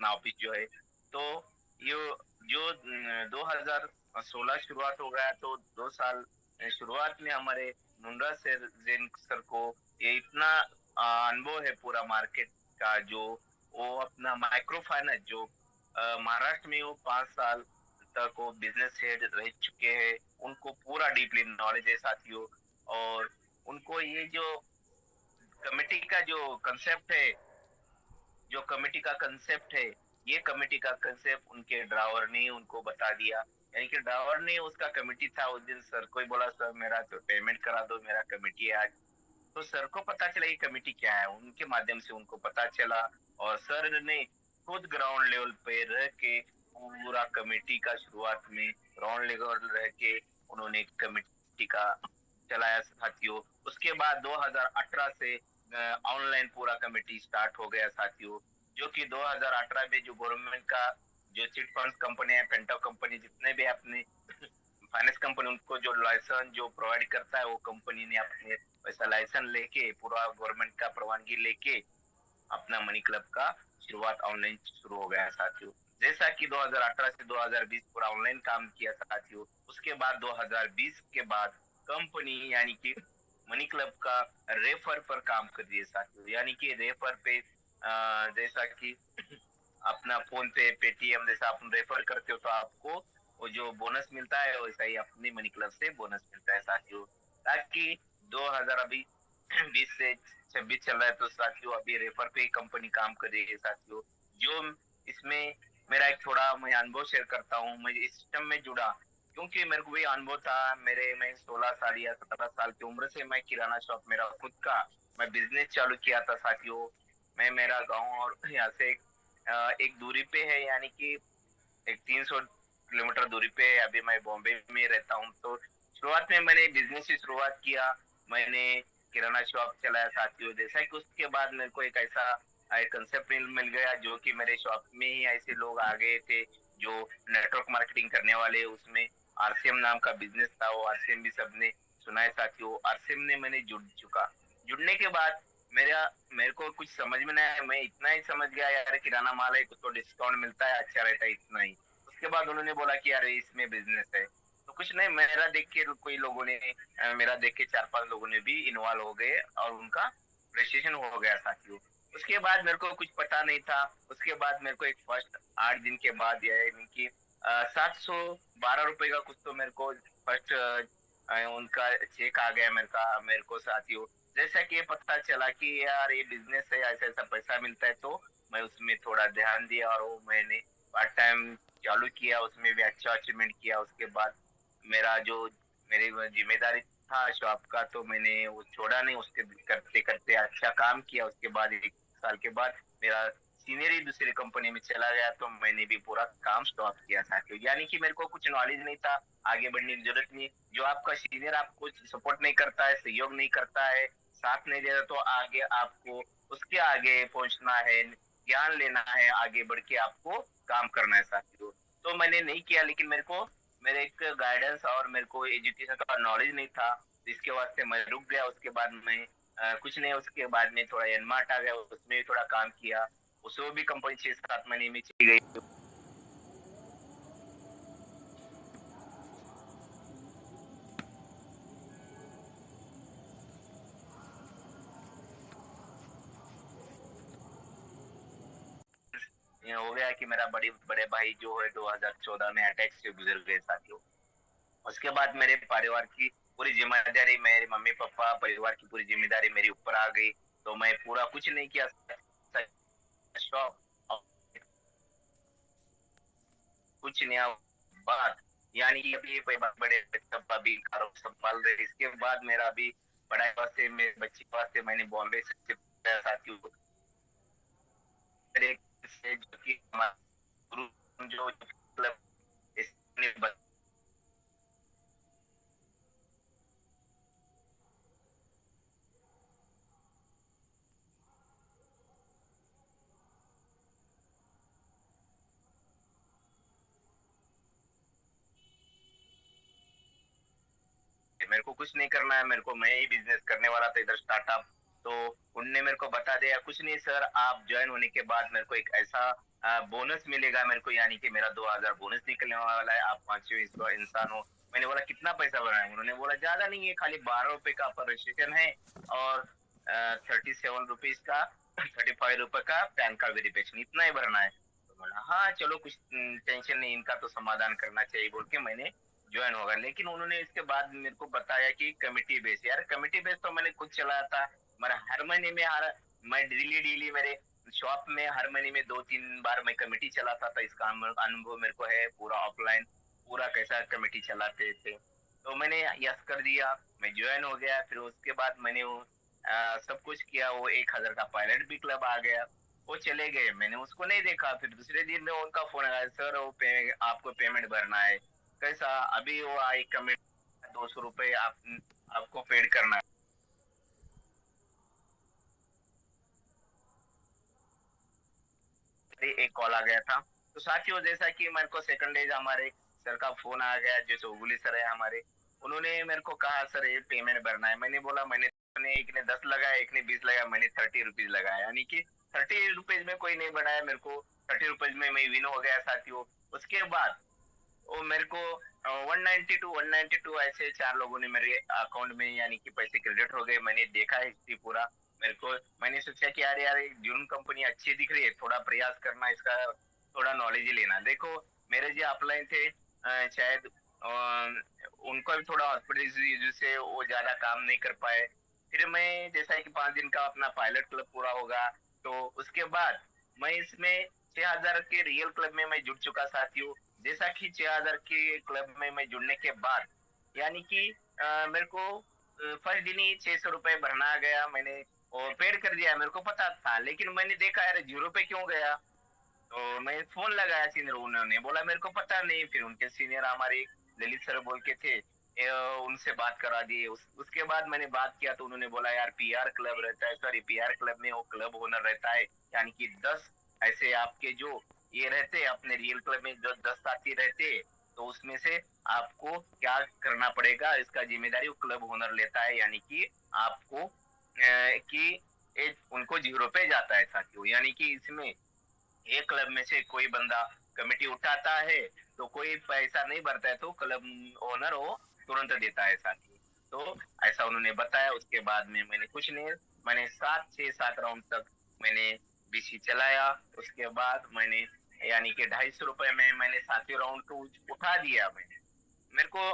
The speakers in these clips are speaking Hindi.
अपना ऑफिस जो है। तो ये जो 2016 शुरुआत हो गया, तो 2 साल शुरुआत में हमारे मुंद्रा सर जैन सर को ये इतना अनुभव है पूरा मार्केट का, जो वो अपना माइक्रो फाइनेंस जो महाराष्ट्र में वो 5 साल तक वो बिजनेस हेड रह चुके हैं, उनको पूरा डीपली नॉलेज है साथियों। और उनको ये जो कमेटी का जो कंसेप्ट है, जो कमेटी का कंसेप्ट है, ये कमेटी का कंसेप्ट उनके ड्राइवर ने उनको बता दिया। यानी कि ड्राइवर ने उसका कमेटी था, उस दिन सर को ही बोला, सर मेरा तो पेमेंट करा दो, मेरा कमेटी है आज। तो सर को पता चला ये कमेटी क्या है, उनके माध्यम से उनको पता चला। और सर ने खुद ग्राउंड लेवल पे रह के पूरा कमेटी का शुरुआत में ग्राउंड लेवल रह के उन्होंने कमेटी का चलाया साथियों। उसके बाद 2018 से ऑनलाइन पूरा कमेटी स्टार्ट हो गया साथियों। जो कि 2018 में जो गवर्नमेंट का जो चिट फंड कंपनी है, पेंटो कंपनी, जितने भी अपने फाइनेंस कंपनी उनको जो लाइसेंस जो प्रोवाइड करता है, वो कंपनी ने अपने वैसा लाइसेंस लेके पूरा गवर्नमेंट का परवानगी लेके अपना मनी क्लब का शुरुआत ऑनलाइन शुरू हो गया है साथियों। जैसा कि 2018 से 2020 पूरा ऑनलाइन काम किया साथियों। उसके बाद 2020 के बाद कंपनी यानी कि मनी क्लब का रेफर पर काम कर रही है साथियों। यानी कि रेफर पे जैसा कि अपना फोन पे, पेटीएम जैसा आप रेफर करते हो तो आपको वो जो बोनस मिलता है, वैसा ही अपनी मनी क्लब से बोनस मिलता है साथियों। ताकि 2000 अभी 20 से 26 चल रहा है, तो साथियों अभी रेफर पे कंपनी काम कर रही है साथियों। जो इसमें मेरा एक थोड़ा मैं अनुभव शेयर करता हूँ। मैं इस सिस्टम में जुड़ा क्योंकि मेरे को भी अनुभव था। मैं 16 साल या 17 साल की उम्र से मैं किराना शॉप मेरा खुद का मैं बिजनेस चालू किया था साथियों। मैं मेरा गाँव और यहाँ से एक दूरी पे है, यानी कि एक 300 किलोमीटर दूरी पे है। अभी मैं बॉम्बे में रहता हूँ। तो शुरुआत में मैंने बिजनेस की शुरुआत किया, मैंने किराना शॉप चलाया साथियों। जैसा कि उसके बाद मेरे को एक ऐसा कंसेप्ट मिल गया, जो कि मेरे शॉप में ही ऐसे लोग आ गए थे जो नेटवर्क मार्केटिंग करने वाले। उसमें आरसीएम नाम का बिजनेस था, वो आरसीएम भी सबने सुना है साथियों। आरसीएम ने मैंने जुड़ने के बाद मेरा मेरे को कुछ समझ में नहीं आया। मैं इतना ही समझ गया यार किराना माल है, कुछ तो डिस्काउंट मिलता है, अच्छा रहता है, इतना ही। उसके बाद उन्होंने बोला कि यार इसमें बिजनेस है। तो कुछ नहीं, मेरा देख के कोई लोगों ने मेरा देख के 4-5 लोगों ने भी इन्वॉल्व हो गए और उनका रजिस्ट्रेशन हो गया साथियों। उसके बाद मेरे को कुछ पता नहीं था। उसके बाद मेरे को एक फर्स्ट 8 दिन के बाद यानी कि 712 रुपए का कुछ तो मेरे को फर्स्ट उनका चेक आ गया मेरे को साथियों। जैसा कि ये पता चला कि यार ये बिजनेस है, ऐसा ऐसा पैसा मिलता है, तो मैं उसमें थोड़ा ध्यान दिया और वो मैंने पार्ट टाइम चालू किया, उसमें भी अच्छा अचीवमेंट किया। उसके बाद मेरा जो मेरी वो जिम्मेदारी था शॉप का, तो मैंने वो छोड़ा नहीं, उसके करते करते अच्छा काम किया। उसके बाद 1 साल के बाद मेरा सीनियर ही दूसरी कंपनी में चला गया, तो मैंने भी पूरा काम स्टॉप किया साथियों। यानी कि मेरे को कुछ नॉलेज नहीं था, आगे बढ़ने की जरूरत नहीं। जो आपका सीनियर आपको सपोर्ट नहीं करता है, सहयोग नहीं करता है, साथ नहीं देता, तो आगे आपको उसके आगे पहुंचना है, ज्ञान लेना है, आगे बढ़ के आपको काम करना है साथियों। तो मैंने नहीं किया, लेकिन मेरे एक गाइडेंस और मेरे को एजुकेशन का नॉलेज नहीं था, तो इसके वास्ते मैं रुक गया। उसके बाद मैं कुछ नहीं, उसके बाद में थोड़ा एनमार्ट आ गया, उसमें भी थोड़ा काम किया। उसमें भी कंपनी 6-7 महीने में चली गई। ये हो गया कि मेरा बड़े बड़े भाई जो है 2014 में अटैक से गुजर गए साथियों। उसके बाद मेरे परिवार की पूरी जिम्मेदारी, मेरे मम्मी पापा परिवार की पूरी जिम्मेदारी मेरे ऊपर आ गई। तो मैं पूरा कुछ नहीं किया, शौक कुछ नया बात। यानी कि अभी कोई बड़े सब अभी कारोबार संभाल रहे। इसके बाद मेरा अभी पढ़ाई वास्ते, मेरे बच्चे वास्ते मैंने बॉम्बे से शिफ्ट किया साथियों। मेरे से जो कि हमारा गुरु जो मतलब इसने मेरे को कुछ नहीं करना है, मेरे को मैं ही बिजनेस करने वाला था इधर स्टार्टअप। तो उनने मेरे को बता दिया कुछ नहीं सर, आप ज्वाइन होने के बाद मेरे को एक ऐसा बोनस मिलेगा मेरे को, यानी कि मेरा 2000 बोनस निकलने वाला है, आप 5 इंसान हो। मैंने बोला कितना पैसा भरना है? उन्होंने बोला ज्यादा नहीं है, खाली 12 रुपए का पर रजिस्ट्रेशन है, और 37 रुपीज का 35 रुपए का पैन कार्ड वेरिफिकेशन, इतना ही भरना है। तो बोला हाँ चलो, कुछ टेंशन नहीं, इनका तो समाधान करना चाहिए बोल के मैंने ज्वाइन होगा। लेकिन उन्होंने इसके बाद मेरे को बताया कि कमिटी बेस, यार कमिटी बेस तो मैंने खुद चलाया था। मेरा हर महीने में हर मैं डेली डेली मेरे शॉप में हर महीने में 2-3 बार मैं कमेटी चलाता था। इसका अनुभव मेरे को है पूरा ऑफलाइन, पूरा कैसा कमेटी चलाते थे। तो मैंने यस कर दिया, मैं ज्वाइन हो गया। फिर उसके बाद मैंने वो सब कुछ किया। वो 1000 का पायलट भी क्लब आ गया, वो चले गए, मैंने उसको नहीं देखा। फिर दूसरे दिन में उनका फोन आया, सर वो आपको पेमेंट भरना है। कैसा? अभी वो आई कमेटी, 200 रुपये आपको पेड करना है। एक कॉल आ गया था। तो साथियों, जैसा कि मेरे को सेकंड डेज हमारे सर का फोन आ गया, जो चौगुली सर है हमारे, उन्होंने मेरे को कहा सर ये पेमेंट भरना है। मैंने बोला मैंने एक ने 10 लगाया, एक ने 20 लगाया, मैंने 30 रुपीज लगाया, यानी कि 30 रुपीज में कोई नहीं बढ़ाया मेरे को। 30 रुपीज में मैं विन हो गया साथियों। उसके बाद वो मेरे को 192 ऐसे 4 लोगों ने मेरे अकाउंट में यानी कि पैसे क्रेडिट हो गए। मैंने देखा है हिस्ट्री पूरा। मेरे को मैंने सोचा कि यार यार जून कंपनी अच्छी दिख रही है, थोड़ा प्रयास करना इसका, थोड़ा नॉलेज लेना। देखो मेरे जो अपलाइन थे, शायद उनको भी थोड़ा हॉस्पिटल से वो ज्यादा काम नहीं कर पाए। फिर मैं जैसा कि 5 दिन का अपना पायलट क्लब पूरा होगा, तो उसके बाद मैं इसमें 6000 के रियल क्लब में मैं जुड़ चुका साथियों। जैसा कि 6000 के क्लब में मैं जुड़ने के बाद, यानी कि मेरे को फर्स्ट दिन ही 600 रुपये भरना आ गया। मैंने वो पेड कर दिया, मेरे को पता था। लेकिन मैंने देखा यार 0 पे क्यों गया, तो मैं फोन लगाया सीनियर, उन्होंने बोला मेरे को पता नहीं। फिर उनके सीनियर हमारे ललित सर बोल के थे, उनसे बात करा दिए। उसके बाद मैंने बात किया तो उन्होंने बोला यार पीआर क्लब रहता है, सॉरी पीआर क्लब में वो क्लब ओनर रहता है, यानी कि 10 ऐसे आपके जो ये रहते हैं अपने रियल क्लब में, जो 10 साथी रहते हैं, तो उसमें से आपको क्या करना पड़ेगा इसका जिम्मेदारी वो क्लब ओनर लेता है। यानी कि आपको कि उनको 0 पे जाता है साथियों। यानी कि इसमें एक क्लब में से कोई बंदा कमेटी उठाता है तो कोई पैसा नहीं भरता है, तो क्लब ओनर वो तुरंत देता है साथी। तो ऐसा उन्होंने बताया। उसके बाद में मैंने कुछ नहीं, मैंने 7-6-7 राउंड तक मैंने बीसी चलाया। उसके बाद मैंने यानी कि 250 रुपए में मैंने 7वें राउंड को उठा दिया। मैंने मेरे को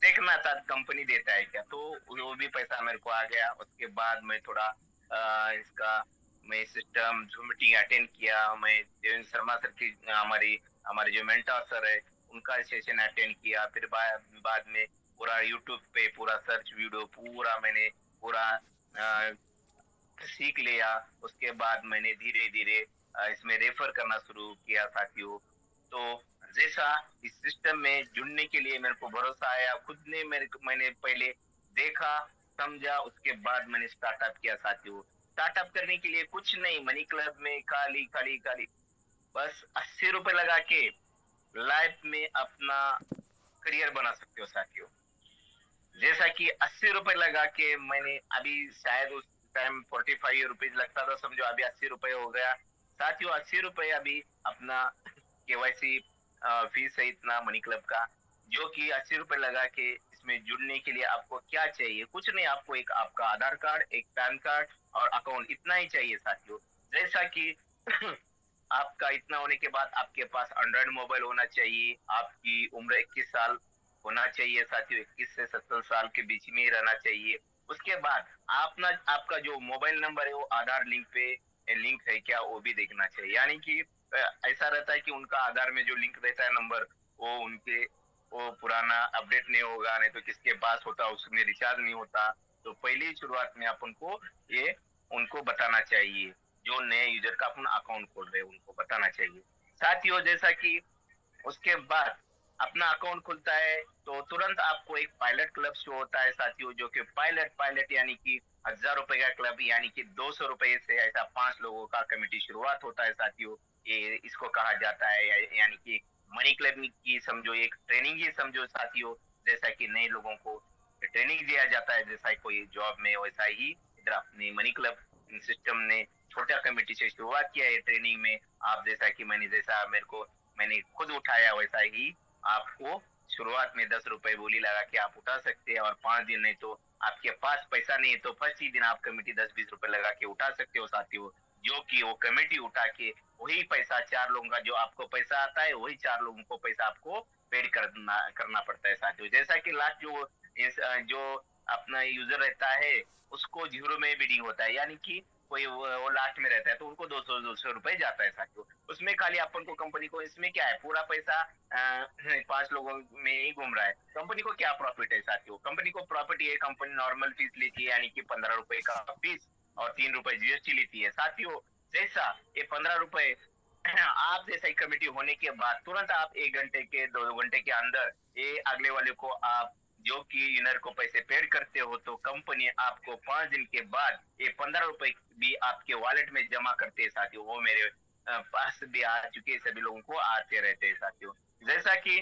देखना था कंपनी देता है क्या, तो वो भी पैसा मेरे को आ गया। उसके बाद मैं थोड़ा इसका मैं सिस्टम जूम मीटिंग अटेंड किया। मैं देवेंद्र शर्मा सर की हमारी हमारे जो मेंटर सर है उनका सेशन अटेंड किया। फिर बाद में पूरा यूट्यूब पे पूरा सर्च वीडियो पूरा मैंने पूरा अ, सीख लिया। उसके बाद मैंने धीरे धीरे इसमें रेफर करना शुरू किया साथियों। तो जैसा इस सिस्टम में जुड़ने के लिए मेरे को भरोसा आया, खुद ने मैंने पहले देखा समझा, उसके बाद मैंने स्टार्टअप किया साथियों। स्टार्टअप करने के लिए कुछ नहीं, मनी क्लब में खाली खाली खाली बस 80 रुपए लगा के लाइफ में अपना करियर बना सकते हो साथियों। जैसा कि 80 रुपए लगा के मैंने अभी, शायद उस टाइम 45 रुपीज लगता था समझो, अभी 80 रुपए हो गया साथियों। 80 रुपए अभी अपना केवाईसी फीस है इतना मनी क्लब का, जो कि 80 रुपए लगा के इसमें जुड़ने के लिए आपको क्या चाहिए? कुछ नहीं, आपको एक आपका आधार कार्ड, एक पैन कार्ड और अकाउंट, इतना ही चाहिए साथियों। जैसा कि आपका इतना होने के बाद आपके पास एंड्रॉइड मोबाइल होना चाहिए, आपकी उम्र 21 साल होना चाहिए साथियों, 21 से 70 साल के बीच में ही रहना चाहिए। उसके बाद आपका जो मोबाइल नंबर है वो आधार लिंक पे लिंक है क्या, वो भी देखना चाहिए। यानी कि ऐसा रहता है कि उनका आधार में जो लिंक रहता है नंबर, वो उनके वो पुराना अपडेट नहीं होगा, नहीं तो किसके पास होता उसमें रिचार्ज नहीं होता। तो पहली शुरुआत में अपन को ये उनको बताना चाहिए, जो नए यूजर का अपन अकाउंट खोल रहे हैं उनको बताना चाहिए साथियों। जैसा कि उसके बाद अपना अकाउंट खुलता है तो तुरंत आपको एक पायलट क्लब शो होता है साथियों, जो कि पायलट पायलट यानी कि 1000 रुपए का क्लब, यानी कि 200 रुपए से ऐसा 5 लोगों का कमेटी शुरुआत होता है साथियों। ये इसको कहा जाता है यानी कि मनी क्लब की समझो एक ट्रेनिंग ही समझो साथियों। जैसा कि नए लोगों को ट्रेनिंग दिया जाता है, जैसा कोई जॉब में, वैसा ही इधर अपने मनी क्लब सिस्टम ने छोटा कमेटी से शुरुआत किया है ट्रेनिंग में। आप जैसा कि मैंने खुद उठाया, वैसा ही आपको शुरुआत में 10 रुपए बोली लगा के आप उठा सकते हैं। और 5 दिन नहीं तो आपके पास पैसा नहीं है तो फर्स्ट ही दिन आप कमेटी 10-20 रुपए लगा के उठा सकते हो साथियों। जो कि वो कमेटी उठा के वही पैसा 4 लोगों का जो आपको पैसा आता है, वही 4 लोगों को पैसा आपको पेड करना करना पड़ता है साथियों। जैसा कि लास्ट जो अपना यूजर रहता है उसको 0 में बिडिंग होता है, यानी कि कोई वो लास्ट में रहता है तो उनको 200 रुपए जाता है साथियों। उसमें खाली अपन को कंपनी को इसमें क्या है, पूरा पैसा 5 लोगों में ही घूम रहा है। कंपनी को क्या प्रॉफिट है साथियों? कंपनी को प्रॉफिट ये, कंपनी नॉर्मल फीस लेती है यानी कि 15 रुपए का फीस और 3 रुपए जीएसटी लेती है साथियों। जैसा ये 15 रुपए आप जैसा ही कमेटी होने के बाद तुरंत आप 1 घंटे के 2 घंटे के अंदर ये अगले वाले को आप जो कि यूनर को पैसे पेड करते हो तो कंपनी आपको 5 दिन के बाद ये 15 रुपए भी आपके वॉलेट में जमा करते हैं साथियों। वो मेरे पास भी आ चुके, सभी लोगों को आते रहते हैं साथियों। जैसा कि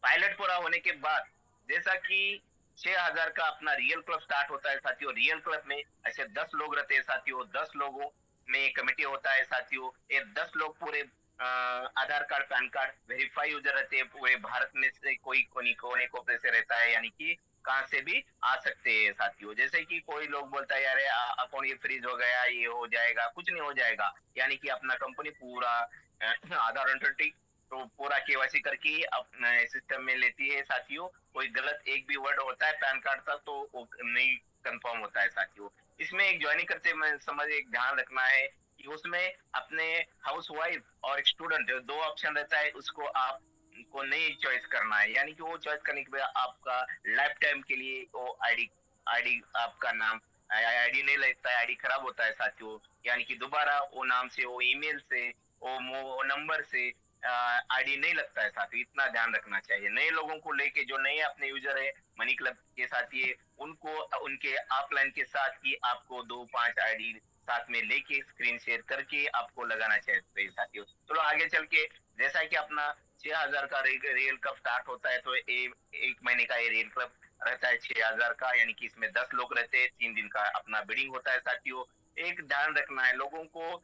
पायलट पूरा होने के बाद जैसा कि 6,000 का अपना रियल क्लब स्टार्ट होता है साथियों। रियल क्लब में ऐसे 10 लोग रहते हैं साथियों। 10 लोगों में कमेटी होता है साथियों। ये 10 लोग पूरे Aadhaar card PAN card verify यूजर रहते हैं। पूरे भारत में से कोई कोने कोने कोपरे से रहता है, यानी कि कहाँ से भी आ सकते हैं साथियों। जैसे कि कोई लोग बोलता है यार अकाउंट ये फ्रीज हो गया, ये हो जाएगा, कुछ नहीं हो जाएगा। यानी कि अपना कंपनी पूरा आधार आइडेंटिटी तो पूरा केवाईसी करके अपने सिस्टम में लेती है साथियों। कोई गलत एक भी वर्ड होता है पैन कार्ड का तो वो नहीं कंफर्म होता है साथियों। इसमें एक ज्वाइनिंग करते मैं समझ एक ध्यान रखना है कि उसमें अपने हाउस वाइफ और एक स्टूडेंट दो ऑप्शन रहता है, उसको आप को नहीं चॉइस करना है। यानी कि वो चॉइस करने के बाद आपका लाइफ टाइम के लिए वो आईडी आईडी आपका नाम आईडी नहीं लगता है, आईडी खराब होता है साथियों। यानी कि दोबारा वो नाम से, वो ईमेल से, वो नंबर से आईडी नहीं लगता है साथियों। इतना ध्यान रखना चाहिए। नए लोगों को लेके जो नए अपने यूजर है मनी क्लब के साथ, ये उनको उनके ऑफलाइन के साथ ही आपको 2-5 आईडी साथ में लेके स्क्रीन शेयर करके आपको लगाना चाहिए साथियों। चलो आगे चल के, जैसा कि अपना 6,000 का रियल क्लब स्टार्ट होता है तो एक महीने का ये रियल क्लब रहता है 6,000 का, यानी कि इसमें 10 लोग रहते हैं। 3 दिन का अपना बिडिंग होता है साथियों। एक ध्यान रखना है, लोगों को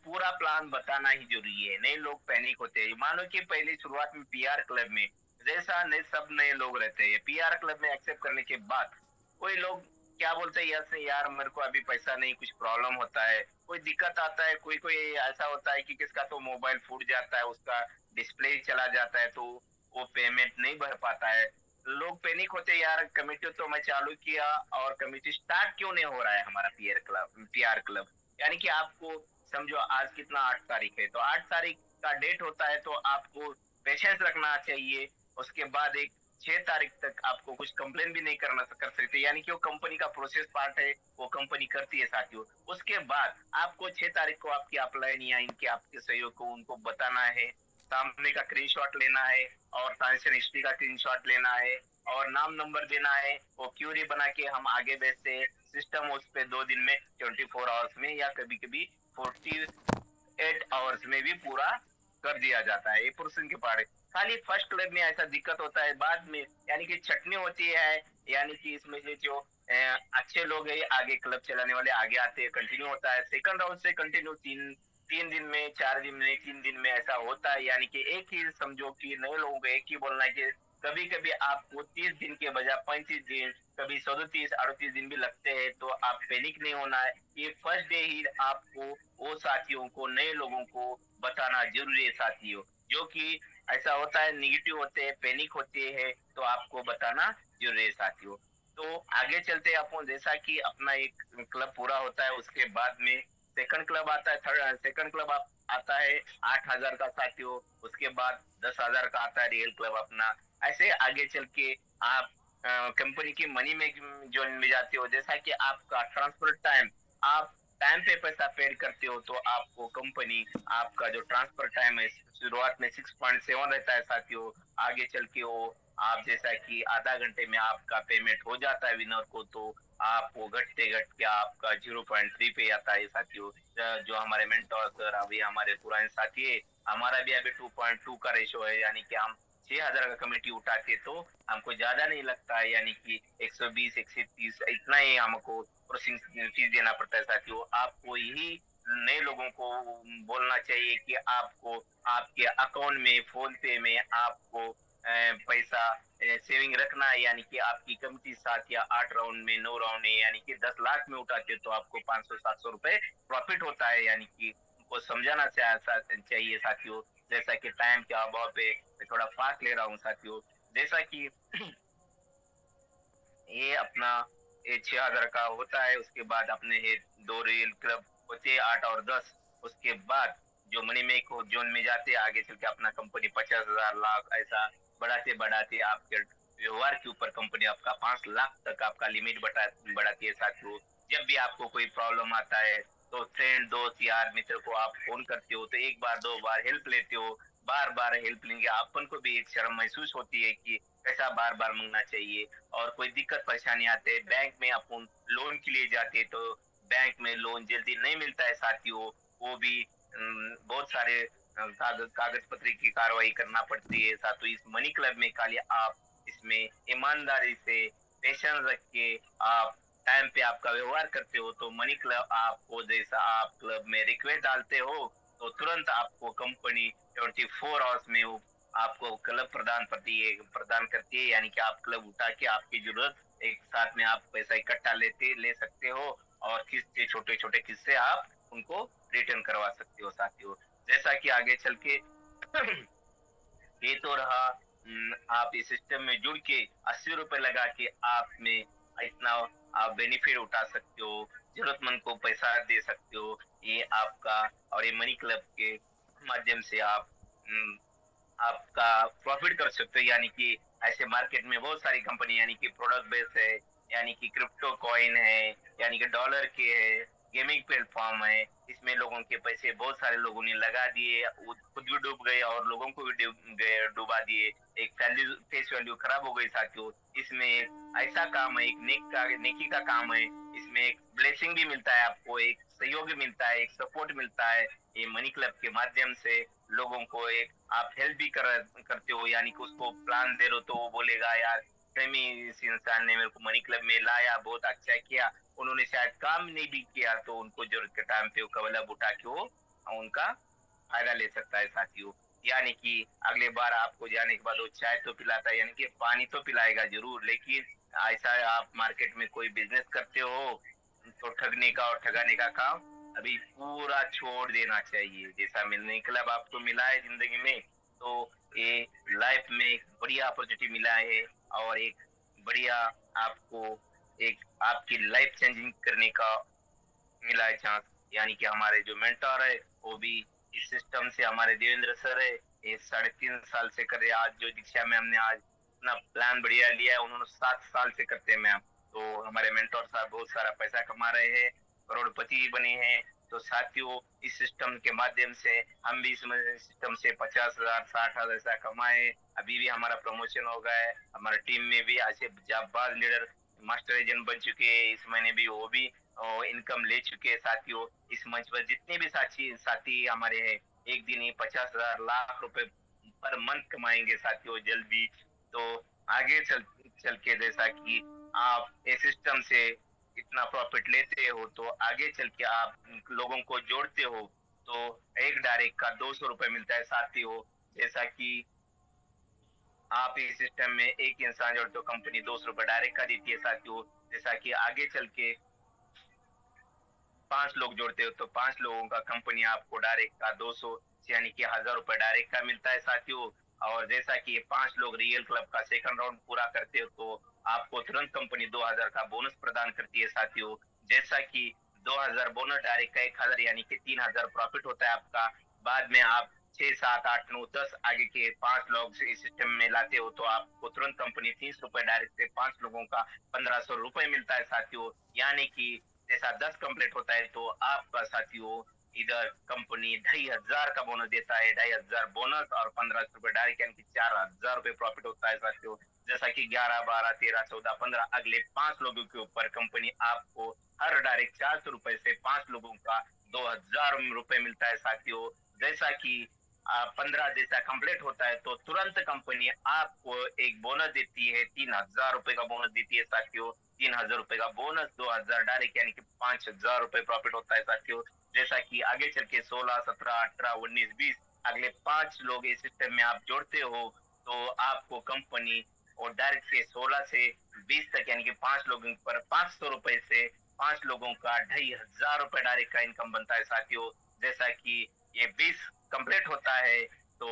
पूरा प्लान बताना ही जरूरी है। नए लोग पैनिक होते हैं। मानो कि पहले शुरुआत में पीआर क्लब में जैसा नए सब नए लोग रहते हैं, पीआर क्लब में एक्सेप्ट करने के बाद कोई लोग क्या बोलते हैं, यार मेरे को अभी पैसा नहीं, कुछ प्रॉब्लम होता है, कोई दिक्कत आता है, कोई कोई ऐसा होता है कि किसका तो मोबाइल फूट जाता है, उसका डिस्प्ले चला जाता है तो वो पेमेंट नहीं भर पाता है। लोग पैनिक होते हैं, यार कमेटी तो मैं चालू किया और कमेटी स्टार्ट क्यों नहीं हो रहा है हमारा पीआर क्लब। यानी कि आपको समझो आज कितना 8 तारीख है, तो 8 तारीख का डेट होता है तो आपको पेशेंस रखना चाहिए। उसके बाद एक 6 तारीख तक आपको कुछ कंप्लेन भी नहीं कर सकते, यानी कि वो कंपनी का प्रोसेस पार्ट है, वो कंपनी करती है साथियों। उसके बाद आपको 6 तारीख को आपकी अपलाइन या इनके आपके सहयोग को उनको बताना है, सामने का स्क्रीनशॉट लेना है और ट्रांजेक्शन हिस्ट्री का स्क्रीनशॉट लेना है और नाम नंबर देना है। वो क्यूरी बना के हम आगे भेजते हैं। सिस्टम उस पे 2 दिन में 24 आवर्स में या कभी कभी 48 आवर्स में भी पूरा कर दिया जाता है। ये पुरुषन के पारे खाली फर्स्ट क्लब में ऐसा दिक्कत होता है, बाद में यानी कि छटनी होती है। यानी कि इसमें से जो अच्छे लोग है आगे क्लब चलाने वाले आगे आते हैं, कंटिन्यू होता है। सेकंड राउंड से कंटिन्यू 3 दिन में, 4 दिन में, 3 दिन में ऐसा होता है। यानी कि एक ही समझो कि नए लोगों को एक ही बोलना है कि कभी कभी आपको 30 दिन के बजाय 35 दिन, कभी 37-38 दिन भी लगते हैं, तो आप पैनिक नहीं होना है। ये फर्स्ट डे ही आपको वो साथियों को, नए लोगों को बताना जरूरी है साथियों। जो कि ऐसा होता है, निगेटिव होते हैं, पैनिक होते हैं, तो आपको बताना जरूरी है साथियों। तो आगे चलते हैं अपन, जैसा कि अपना एक क्लब पूरा होता है उसके बाद में सेकंड क्लब आता है। सेकंड क्लब आता है 8,000 का साथियों। उसके बाद 10,000 का आता है रियल क्लब अपना। ऐसे आगे चल के आप कंपनी की मनी में ज्वाइन में जाते हो। जैसा कि आपका ट्रांसफर टाइम, आप टाइम पे पैसा पेड करते हो तो आपको कंपनी आपका जो ट्रांसफर टाइम है शुरुआत में 6.7 रहता है साथियों। आगे चल के वो आप जैसा कि आधा घंटे में आपका पेमेंट हो जाता है विनर को, तो आपको घटते घट के आपका 0.3 पे आता है साथियों। जो हमारे मेंटोर सर अभी हमारे पुराने साथी है, हमारा भी अभी 2.2 का रेशो है, यानी कि हम 6,000 का कमेटी उठाते तो हमको ज्यादा नहीं लगता है, यानी कि 120 130 इतना ही हमको प्रोसेसिंग फीस देना पड़ता है साथियों। आपको यही नए लोगों को बोलना चाहिए कि आपको आपके अकाउंट में फोन पे में आपको पैसा सेविंग रखना है, यानी कि आपकी कमिटी 7 या 8 राउंड में 9 राउंड में यानी कि 10 लाख में उठाते हो तो आपको 500 700 रुपए प्रॉफिट होता है, यानी कि उनको समझाना चाहिए साथियों। जैसा कि टाइम के अभाव पे मैं थोड़ा फास्ट ले रहा हूँ साथियों। जैसा कि ये अपना ये 6,000 का होता है, उसके बाद अपने ये 2 रेल क्लब होते हैं 8 और 10। उसके बाद जो मनी मेक जोन में जाते हैं आगे चल के अपना कंपनी 50,000 लाख ऐसा बढ़ाते बढ़ाते आपके व्यवहार के ऊपर कंपनी आपका 5 लाख तक आपका लिमिट बढ़ाती है साथियों। जब भी आपको कोई प्रॉब्लम आता है तो फ्रेंड दोस्त यार मित्र को आप फोन करते हो तो एक बार दो बार हेल्प लेते हो, बार बार हेल्प लेंगे अपन को भी एक शर्म महसूस होती है कि पैसा बार बार मांगना चाहिए। और कोई दिक्कत परेशानी आते है बैंक में अपन लोन के लिए जाते तो बैंक में लोन जल्दी नहीं मिलता है साथियों। वो भी बहुत सारे कागज पत्र की कार्रवाई करना पड़ती है साथियों। इस मनी क्लब में खाली आप इसमें ईमानदारी से पेशेंस रख के आप टाइम पे आपका व्यवहार करते हो तो मनी क्लब आपको जैसा आप क्लब में रिक्वेस्ट डालते हो तो तुरंत आपको कंपनी 24 आवर्स में वो आपको क्लब प्रदान करती है, यानी कि आप क्लब उठा के आपकी जरूरत एक साथ में आप पैसा इकट्ठा ले सकते हो और किस्से छोटे छोटे किस्से आप उनको रिटर्न करवा सकते हो साथियों। जैसा कि आगे चल के ये तो रहा आप इस सिस्टम में जुड़ के 80 रुपए लगा के आप में इतना आप बेनिफिट उठा सकते हो, जरूरतमंद को पैसा दे सकते हो। ये आपका और ये मनी क्लब के माध्यम से आप आपका प्रॉफिट कर सकते हो, यानी कि ऐसे मार्केट में बहुत सारी कंपनी यानी कि प्रोडक्ट बेस है, यानी कि क्रिप्टो कॉइन है, यानी कि डॉलर के है, गेमिंग प्लेटफॉर्म है। इसमें लोगों के पैसे बहुत सारे लोगों ने लगा दिए, खुद भी डूब गए और लोगों को भी डुबा दिए। एक फेस वैल्यू खराब हो गई साथियों। इसमें एक ऐसा काम है, एक नेकी का काम है। इसमें एक ब्लेसिंग भी मिलता है, आपको एक सहयोग भी मिलता है, एक सपोर्ट मिलता है। ये मनी क्लब के माध्यम से लोगों को एक आप हेल्प भी करते हो, यानी कि उसको प्लान दे रहे हो तो वो बोलेगा यार समी इस इंसान ने मेरे को मनी क्लब में लाया, बहुत अच्छा किया। उन्होंने शायद काम नहीं भी किया तो उनको जरूरत के टाइम पे वो कवलब उठा के वो उनका फायदा ले सकता है साथियों। यानी कि अगले बार आपको जाने के बाद वो चाय तो पिलाता है, यानी कि पानी तो पिलाएगा जरूर, लेकिन ऐसा आप मार्केट में कोई बिजनेस करते हो तो ठगने का और ठगाने का काम अभी पूरा छोड़ देना चाहिए। जैसा मिलने क्लब आपको मिला है जिंदगी में तो ये लाइफ में एक बढ़िया अपॉर्चुनिटी मिला है और एक बढ़िया आपको एक आपकी लाइफ चेंजिंग करने का मिला है चांस। यानी कि हमारे जो मेंटर है वो भी इस सिस्टम से हमारे देवेंद्र सर है, ये 3.5 साल से कर रहे हैं। आज जो दीक्षा में हमने आज अपना प्लान बढ़िया लिया है, उन्होंने 7 साल से करते हैं मैम। तो हमारे मेंटर साहब बहुत सारा पैसा कमा रहे हैं, करोड़पति बने हैं। तो साथियों इस सिस्टम के माध्यम से हम भी इस सिस्टम से 50,000 60,000 ऐसा कमाए। अभी भी हमारा प्रमोशन हो गया है, हमारे टीम में भी ऐसे जाबाज लीडर मास्टर एजेंट बन चुके हैं। इस महीने भी वो भी इनकम ले चुके हैं साथियों। इस मंच पर जितने भी साथी हमारे हैं एक दिन ही 50,000 लाख रुपए पर मंथ कमाएंगे साथियों जल्दी। तो आगे चल के जैसा कि आप इस सिस्टम से इतना प्रॉफिट लेते हो तो आगे चल के आप लोगों को जोड़ते हो तो एक डायरेक्ट का 200 रुपए मिलता है साथियों। जैसा कि आप इस सिस्टम में एक इंसान जोड़ते हो कंपनी 200 रुपए डायरेक्ट का देती है साथियों। जैसा कि आगे चल के 5 लोग जोड़ते हो तो 5 लोगों का कंपनी आपको डायरेक्ट का 200 यानी कि 1,000 रुपए डायरेक्ट का मिलता है साथियों। और जैसा कि ये 5 लोग रियल क्लब का सेकंड राउंड पूरा करते हो तो आपको तुरंत कंपनी 2,000 का बोनस प्रदान करती है साथियों। जैसा कि 2,000 बोनस डायरेक्ट का 1,000 यानी कि 3,000 प्रॉफिट होता है आपका। बाद में आप 6 7 8 9 10 आगे के 5 लोग इस सिस्टम में लाते हो तो आपको तुरंत कंपनी 30 रुपए डायरेक्ट से 5 लोगों का 1,500 रुपए मिलता है साथियों। यानी कि जैसा 10 कंप्लीट होता है तो आपका साथियों इधर कंपनी 2,500 का बोनस देता है, 2,500 बोनस और 1,500 डायरेक्ट यानी कि 4,000 रुपए प्रॉफिट होता है साथियों। जैसा कि 11 12 13 14 15 अगले 5 लोगों के ऊपर कंपनी आपको हर डायरेक्ट 400 रुपए से 5 लोगों का 2,000 रुपए मिलता है साथियों। जैसा कि 15 जैसा कंप्लीट होता है तो तुरंत कंपनी आपको एक बोनस देती है, 3,000 रुपए का बोनस देती है साथियों। 3,000 रुपए का बोनस, 2,000 डायरेक्ट यानी कि 5,000 रुपए प्रॉफिट होता है साथियों। जैसा कि आगे चल के 16, 17, 18, 19, 20 अगले 5 लोग इस सिस्टम में आप जोड़ते हो तो आपको कंपनी और डायरेक्ट से 16 से 20 तक यानी कि 5 लोगों पर 500 रुपए से 5 लोगों का 2,500 रुपए डायरेक्ट का इनकम बनता है साथियों। जैसा कि ये 20 कंप्लीट होता है तो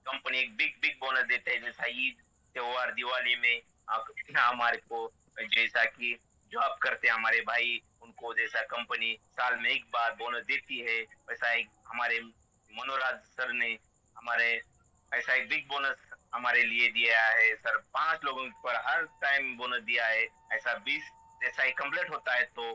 कंपनी एक बिग बिग बोनस देते हैं, जैसा ईद त्योहार दिवाली में हमारे को जैसा कि जॉब करते हैं हमारे भाई उनको जैसा कंपनी साल में एक बार बोनस देती है, वैसा एक हमारे मनोराज सर ने हमारे ऐसा एक बिग बोनस हमारे लिए दिया है सर। 5 लोगों पर हर टाइम बोनस दिया है। ऐसा 20 जैसा ही कंप्लीट होता है तो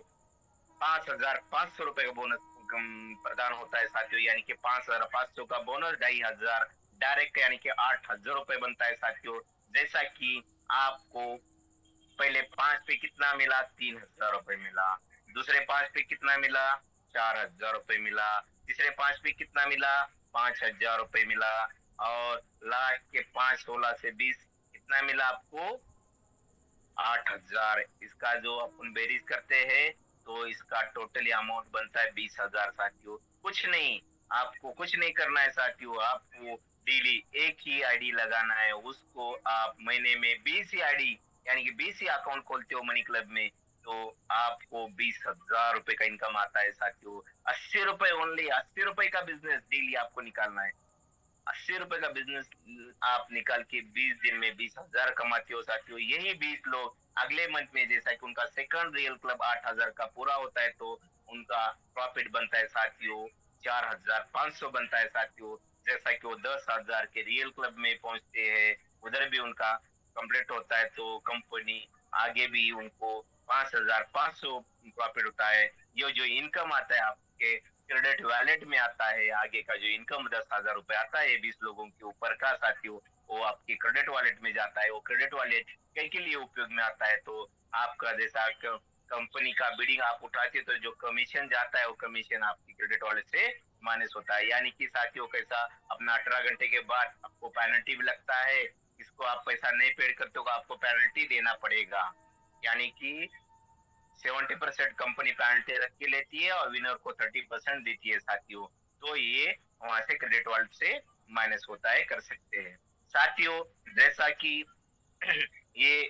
5,500 रुपए का बोनस प्रदान होता है साथियों, यानी कि 5,500 का बोनस, 2,500 डायरेक्ट यानी कि 8,000 रुपए बनता है साथियों। जैसा कि आपको पहले 5 पे कितना मिला, 3,000 रुपए मिला। दूसरे 5 पे कितना मिला, 4,000 रुपए मिला। तीसरे 5 पे कितना मिला, 5,000 रुपए मिला। और लास्ट के 5, 16 से 20 कितना मिला आपको, 8,000। इसका जो अपन बेरीज करते हैं तो इसका टोटली अमाउंट बनता है 20,000 साथियों। कुछ नहीं, आपको कुछ नहीं करना है साथियों, आपको डेली एक ही आईडी लगाना है। उसको आप महीने में 20 ही आईडी यानी कि 20 ही अकाउंट खोलते हो मनी क्लब में तो आपको 20,000 रुपए का इनकम आता है साथियों। 80 रुपए ओनली, 80 रुपए का बिजनेस डेली आपको निकालना है। 80 रुपए का बिजनेस आप निकाल के 20 दिन में 20,000 कमाते हो साथियों। यही 20 लोग अगले मंथ में जैसा कि उनका सेकंड रियल क्लब 8,000 का पूरा होता है तो उनका प्रॉफिट बनता है साथियों 4,500 बनता है साथियों। जैसा कि वो 10,000 के रियल क्लब में पहुंचते हैं उधर भी उनका कंप्लीट होता है तो कंपनी आगे भी उनको 5,500 प्रॉफिट होता है। ये जो इनकम आता है आपके क्रेडिट वॉलेट में आता है, आगे का जो इनकम 10,000 रुपए आता है 20 लोगों के ऊपर का साथियों, वो आपके क्रेडिट वॉलेट में जाता है। वो क्रेडिट वॉलेट कई के लिए उपयोग में आता है तो आपका जैसा कंपनी का बिडिंग आप उठाते तो जो कमीशन जाता है वो कमीशन आपकी क्रेडिट वॉलेट से माइनस होता है। यानी कि साथियों कैसा अपना 18 घंटे के बाद आपको पेनल्टी भी लगता है, इसको आप पैसा नहीं पेड करते हो तो आपको पेनल्टी देना पड़ेगा। यानी कि 70% कंपनी पेनल्टी रख के लेती है और विनर को 30% देती है साथियों। तो ये वहां से क्रेडिट वॉलेट से माइनस होता है, कर सकते हैं साथियों। जैसा कि ये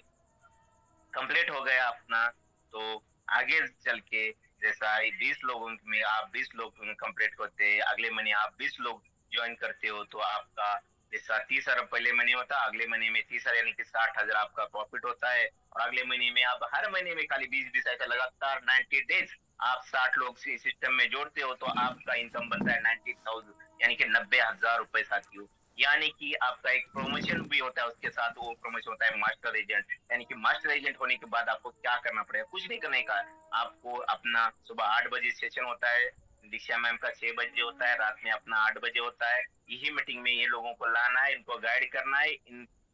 कंप्लीट हो गया अपना तो आगे चल के जैसा 20 लोगों में आप 20 लोग कंप्लीट करते हैं, अगले महीने आप 20 लोग ज्वाइन करते हो तो आपका जैसा 30,000 पहले महीने होता है, अगले महीने में 30,000 यानी कि 60,000 आपका प्रॉफिट होता है। और अगले महीने में आप हर महीने में खाली 20-20 ऐसा लगातार 90 डेज आप 60 लोग से सिस्टम में जोड़ते हो तो आपका इनकम बनता है 90,000 यानी कि 90,000 रुपए साथियों। यानी कि आपका एक प्रमोशन भी होता है उसके साथ, वो प्रमोशन होता है मास्टर एजेंट। यानी कि मास्टर एजेंट होने के बाद आपको क्या करना पड़ेगा, कुछ नहीं करने का। आपको अपना सुबह 8 बजे सेशन होता है, दीक्षा मैम का 6 बजे होता है, रात में अपना 8 बजे होता है। यही मीटिंग में ये लोगों को लाना है, इनको गाइड करना है,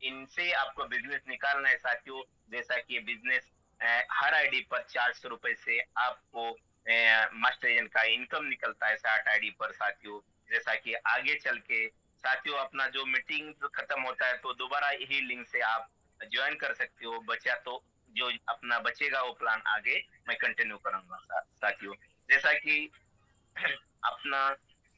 इनसे आपको बिजनेस निकालना है साथियों। जैसा कि बिजनेस हर आईडी पर 400 रुपए से आपको मास्टर एजेंट का इनकम निकलता है 60 आईडी पर साथियों। जैसा कि आगे चल के साथियों अपना जो मीटिंग खत्म होता है तो दोबारा यही लिंक से आप ज्वाइन कर सकते हो। बचा तो जो अपना बचेगा वो प्लान आगे मैं कंटिन्यू करूंगा साथियों। जैसा कि अपना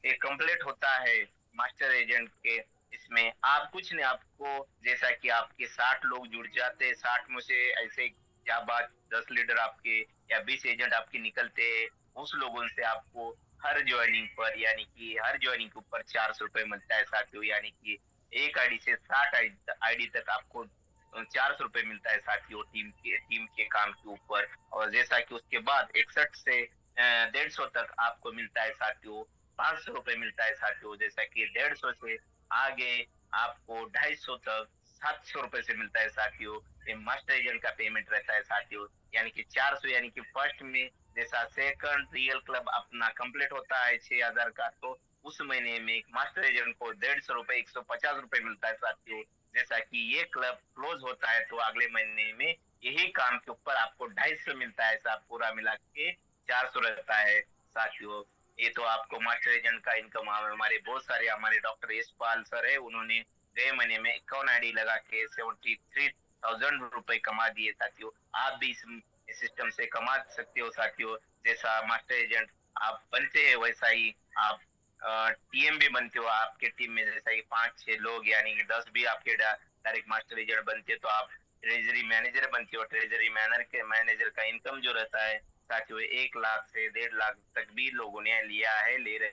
एक कंप्लीट होता है मास्टर एजेंट के, इसमें आप कुछ नहीं, आपको जैसा कि आपके 60 लोग जुड़ जाते हैं, 60 में से ऐसे क्या बात 10 लीडर आपके या 20 एजेंट आपके निकलते हैं, उस लोगों से आपको हर ज्वाइनिंग पर यानी कि हर ज्वाइनिंग के ऊपर 400 रुपए मिलता है साथियों। यानी कि एक आईडी से 60 आईडी तक आपको 400 रुपए मिलता है साथियों टीम के काम के ऊपर। और जैसा कि उसके बाद 61 से 150 तक आपको मिलता है साथियों 500 रुपए मिलता है साथियों। जैसा कि 150 से आगे आपको 250 तक 700 रुपए से मिलता है साथियों। ये मास्टर एजेंट का पेमेंट रहता है साथियों। यानी कि 400 यानी कि फर्स्ट में जैसा सेकंड रियल क्लब अपना कंप्लीट होता है 6,000 का तो उस महीने में एक मास्टर एजेंट को 150 रुपए 150 रुपए मिलता है साथियों। जैसा कि ये क्लब क्लोज होता है तो अगले महीने में यही काम के ऊपर आपको 250 मिलता है, ऐसा पूरा मिला के 400 रहता है साथियों। ये तो आपको मास्टर एजेंट का इनकम, हमारे बहुत सारे हमारे डॉक्टर यशपाल सर है, उन्होंने गए महीने में 51 ID लगा के 73,000 रुपए कमा दिए साथियों। आप भी इस सिस्टम से कमा सकते हो साथियों। जैसा मास्टर एजेंट आप बनते हैं वैसा ही आप टीएम भी बनते हो। आपके टीम में जैसा कि 5-6 लोग यानी कि 10 भी आपके डायरेक्ट मास्टर एजेंट बनते हो, तो आप ट्रेजरी मैनेजर बनते हो। ट्रेजरी मैनेजर का इनकम जो रहता है साथियों 1 लाख से 1.5 लाख तक भी लोगों ने लिया है, ले रहे